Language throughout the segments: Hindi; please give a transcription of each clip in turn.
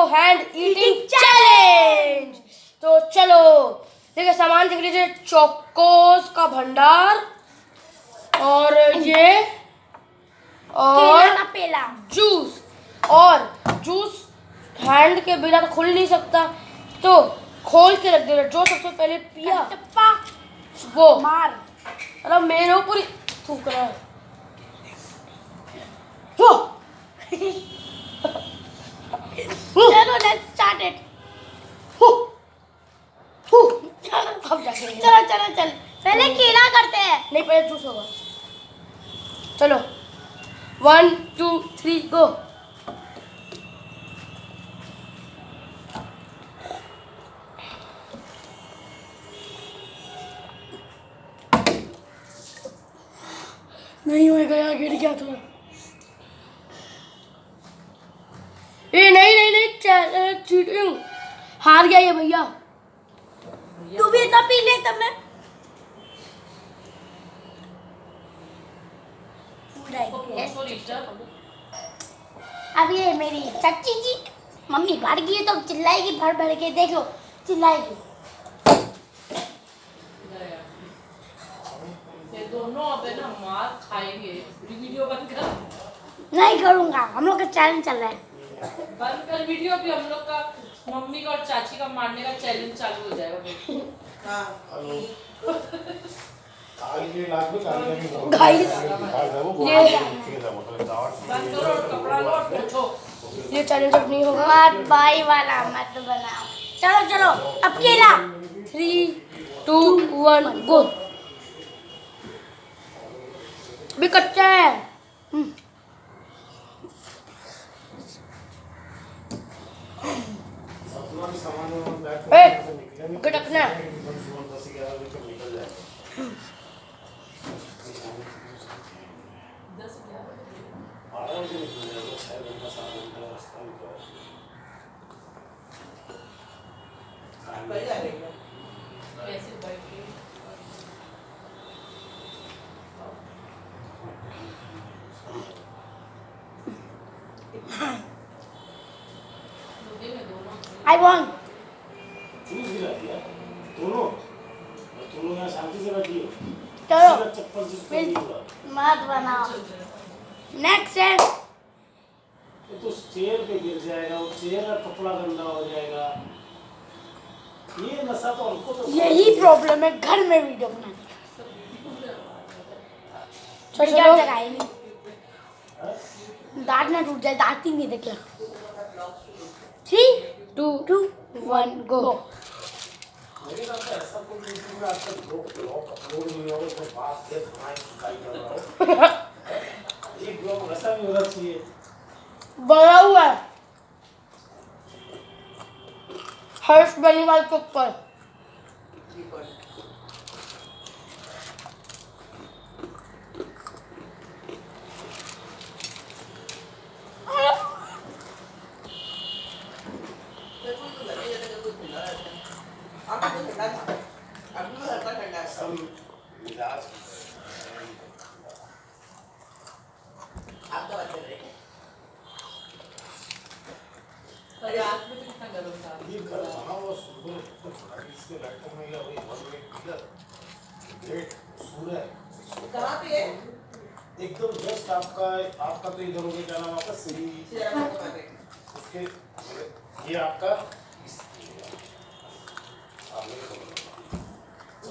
Hand eating challenge. तो चलो देखिए सामान देख लीजिए, चोकोस का भंडार और ये और पेला जूस, और जूस हैंड के बिना तो खुल नहीं सकता, तो खोल के रख दे रहा। जो सबसे पहले पिया वो मार। अरे मेरे ऊपर थूक रहा है। चलो लेट्स स्टार्ट इट। अब जाके चलो चलो चल, पहले केला करते हैं। नहीं, पहले जूस होगा। चलो 1 2 3 गो। नहीं होएगा यार, गिर गया था। ए नहीं, चीटिंग, हार गया ये भैया। तू भी इतना पी ले तब मैं। अब ये मेरी सच्ची जी मम्मी भर गई है तो चिल्लाएगी, भर भर के देख लो, चिल्लाएगी। ये दोनों अब ना मार खाएंगे। वीडियो बंद कर। नहीं करूँगा, हम लोग का चैलेंज चल रहा है। बंद कर वीडियो, भी हम लोग का मम्मी का और चाची का मारने का चैलेंज चालू हो जाएगा। ये चैलेंज अब नहीं होगा। मत भाई वाला मत बनाओ। चलो चलो अब केला। 3 2 1 गो। भी कच्चा है। गटकना आई वॉन्ट। चलो मत बनाओ। नेक्स्ट है तो चेयर पे गिर जाएगा, वो चेयर का कपड़ा गंदा हो जाएगा। ये नशा तो हमको तो यही प्रॉब्लम है घर में वीडियो बनाने का। चलो जगाए नहीं, दांत ना टूट जाए, दांत ही नहीं देखे। 3 2 1 गो। मेरे नाम पे ऐसा कोई मीटिंग में आजकल ब्लॉग अपलोड नहीं होगा, उसमें बात से खाना सुखाई कर रहा हो। एक ब्लॉग वैसा भी होना चाहिए। बड़ा हुआ है हर्ष बेनीवाल के ऊपर। रात में तो कितना गर्म था। ये घर बना हुआ सुंदर तो छोटा इसके लड़कों में या वही वन वे पिलर ग्रेट सूर्य कहाँ पे है? एकदम जस्ट आपका तो इधर हो गया, क्या नाम आपका श्री उसके ये आपका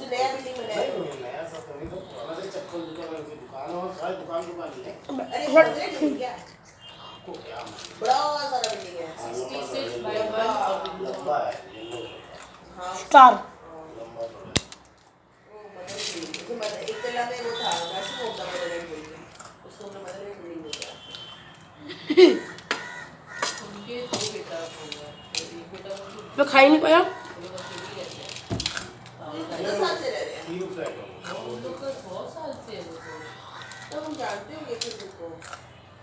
नया बिल्डिंग में नहीं नया सा तो नहीं, तो पुराना से चप्पल दुकान और सारी दुकान है। अरे बिल्डिंग क्या? आपको क्या बड़ा सारा बिल्डिंग है। 66 बाय 1 लंबा है स्टार लंबा तो है। एक तला में वो था वैसे होता है बिल्डिंग, उसको हमने मदर बिल्डिंग बोला। उनके दो बेटा होगा, एक बेटा मैं खा ही नहीं पाया। 10 साल से रह रहे हैं। 3 फ्लैट हम लोग का 100 साल से है वो तो हम जानते होंगे फिर उसको,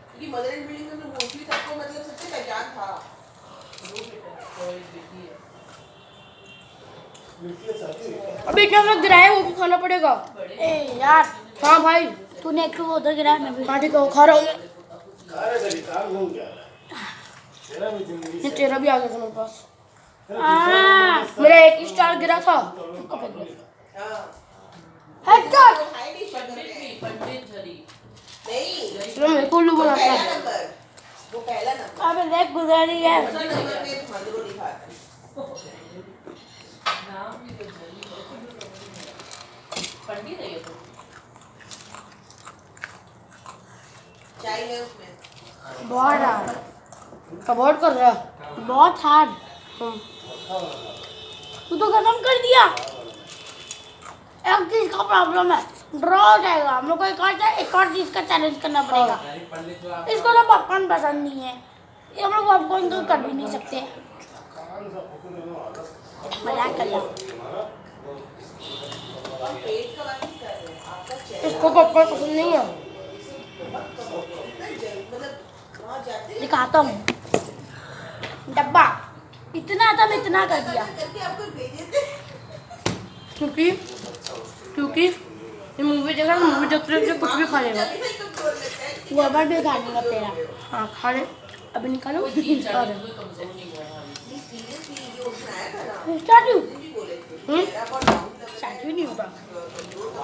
क्योंकि मदर एंड बिल्डिंग में मोस्टली सबको मतलब सबसे पहचान था। दो बेटा और एक बेटी है। अभी क्या लग रहा है, वो भी खाना पड़ेगा। ए यार हाँ भाई, तूने एक उधर गिराया, मैं भी हाँ ठीक है, वो खा रहा हूँ मैं। खा रहे थे, काम घूम गया है। तेरा भी जिंदगी ये तेरा भी आ गया था मेरे पास। तेरा मेरा एक ही स्टार गिरा था, उसको फेंक दिया। हाँ हेडशॉट। हाई नहीं शटर पंडित भी में पंडित झरी नहीं चलो मेरे को उल्लू वो बनाता पहला है। नंबर वो पहला नंबर अबे देख गुजारी है। दूसरा नंबर में भांगरो दिखाता है नाम भी तो झरी पंडित है ये तो चाय है उसमें बहुत हार्ड, कबॉर्ड कर रहा है। बहुत हार्ड। तू तो खत्म कर दिया। एक चीज का प्रॉब्लम है, ड्रॉ हो जाएगा। हम लोग को एक और चीज का चैलेंज करना पड़ेगा। इसको तो पॉपकॉर्न पसंद नहीं है, ये हम लोग पॉपकॉर्न तो कर भी नहीं सकते। मजाक कर रहा हूँ। पेट का बात नहीं कर रहे हैं आपका चेहरा इसको पॉपकॉर्न पसंद नहीं है। मतलब वहाँ जाते हैं दिखाता हूँ डब्बा। इतना था, मैं इतना कर दिया। करके आपको भेजे थे क्योंकि ये मूवी देखा, मूवी देखते देखते कुछ भी खा लेगा। तभी नहीं कंट्रोल लगता है कि गोबर भी खा लूंगा तेरा। हाँ खा ले, अभी निकालो। कोई चीज और चढ़ी कोई कमजोर नहीं हुआ है सीरियसली जो सुनाया था ना स्टार्ट उस दिन भी बोले थे मेरा बहुत डाउन लग रहा स्टार्ट भी नहीं होता।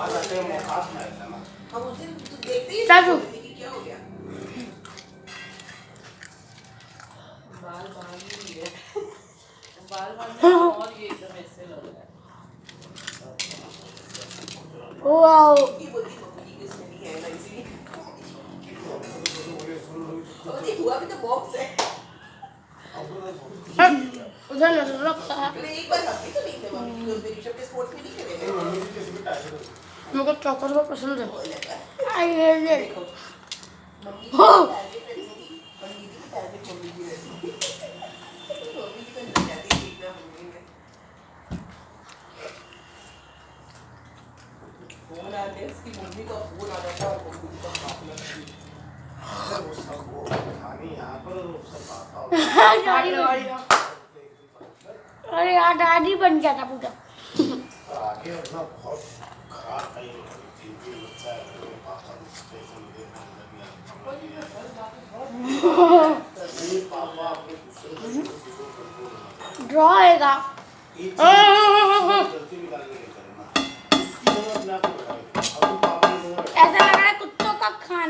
आज आते हैं वो खास में आया ना हम उस दिन तो देखते ही चाचू। बोले थे कि क्या हो गया बाल बाल ही है बाल बाल में और ये एकदम ऐसे लग रहा है वाओ, ये बोलती मम्मी की उसमें नहीं है ना इसलिए और ये हुआ भी तो बॉक्स है उधर नजर रखता है। मैंने एक बार हम भी तो नहीं थे मम्मी की उस दिन ऋषभ के स्पोर्ट्स में नहीं खेले थे मम्मी जी किसी भी टाइम मेरे को चौथा रुपये पसंद है। वो लगा आई हेट इट। देखो मम्मी की टारगेट रहती और दीदी की टारगेट मम्मी की रहती मम्मी की तो नहीं जाती देखना मम्मी में फोन आते हैं उसकी मम्मी का फोन आता था और मम्मी का बात लगती वो सब वो कहानी यहाँ पर वो सब आता होगा अरे यार दादी बन गया था पूरा। आगे अपना बहुत खराब कहीं जिंदगी बच्चा है मेरे पापा स्टेशन देखने लगे पापा अपने दूसरे ड्रॉ होएगा। एक गलती निकालने